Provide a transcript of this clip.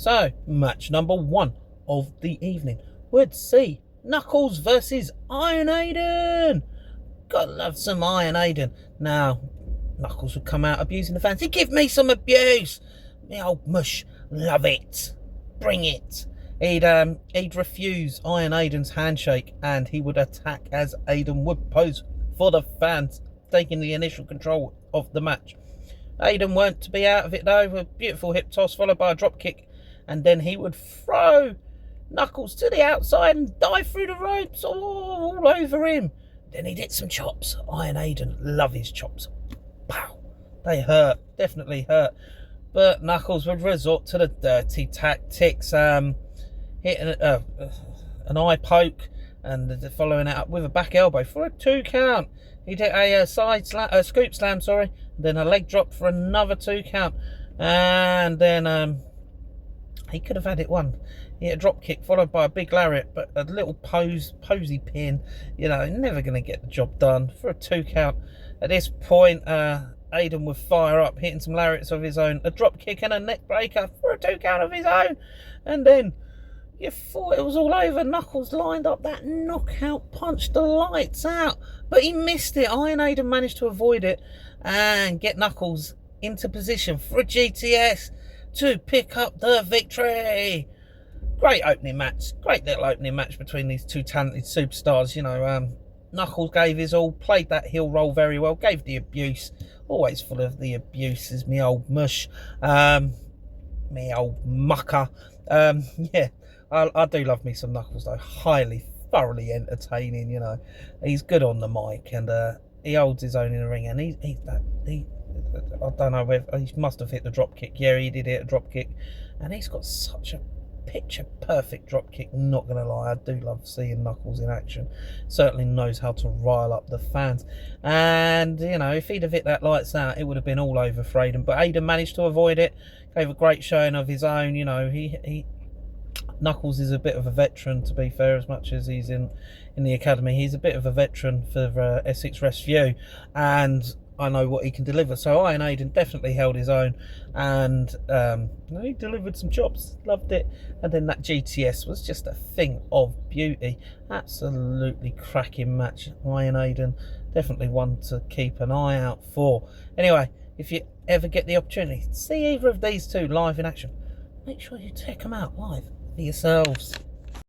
So, match number 1 of the evening would see Knuckles versus Iron Aiden. Gotta love some Iron Aiden. Now, Knuckles would come out abusing the fans. He'd give me some abuse. Me old mush, love it. Bring it. He'd refuse Iron Aiden's handshake, and he would attack as Aiden would pose for the fans, taking the initial control of the match. Aiden weren't to be out of it though, with a beautiful hip toss followed by a drop kick, and then he would throw Knuckles to the outside and dive through the ropes all over him. Then he'd hit some chops. Iron Aiden, love his chops. Pow! They hurt, definitely hurt. But Knuckles would resort to the dirty tactics, hitting an eye poke and following it up with a back elbow for a 2 count. He'd hit a scoop slam, then a leg drop for another 2 count, and then he could have had it 1. He hit a drop kick followed by a big lariat, but a little posy pin, never going to get the job done for a 2 count. At this point, Aiden would fire up, hitting some lariats of his own, a drop kick and a neck breaker for a 2 count of his own, and then you thought it was all over. Knuckles lined up that knockout punch, the lights out, but he missed it. Iron Aiden managed to avoid it and get Knuckles into position for a GTS to pick up the victory. Great opening match, great little opening match between these two talented superstars. Knuckles gave his all, played that heel role very well, gave the abuse, always full of the abuse, is me old mush, me old mucker. Yeah, I do love me some Knuckles though, thoroughly entertaining. He's good on the mic, and he holds his own in the ring, and he I don't know whether he must have hit the drop kick. Yeah, he did hit a drop kick, and he's got such a picture perfect drop kick. Not gonna lie, I do love seeing Knuckles in action. Certainly knows how to rile up the fans, and if he'd have hit that lights out, it would have been all over for Aiden, but Aiden managed to avoid it, gave a great showing of his own. Knuckles is a bit of a veteran, to be fair, as much as he's in the academy. He's a bit of a veteran for Essex Rescue, and I know what he can deliver. So Iron Aiden definitely held his own, and he delivered some chops, loved it. And then that GTS was just a thing of beauty. Absolutely cracking match. Iron Aiden, definitely one to keep an eye out for. Anyway, if you ever get the opportunity to see either of these two live in action, make sure you check them out live for yourselves.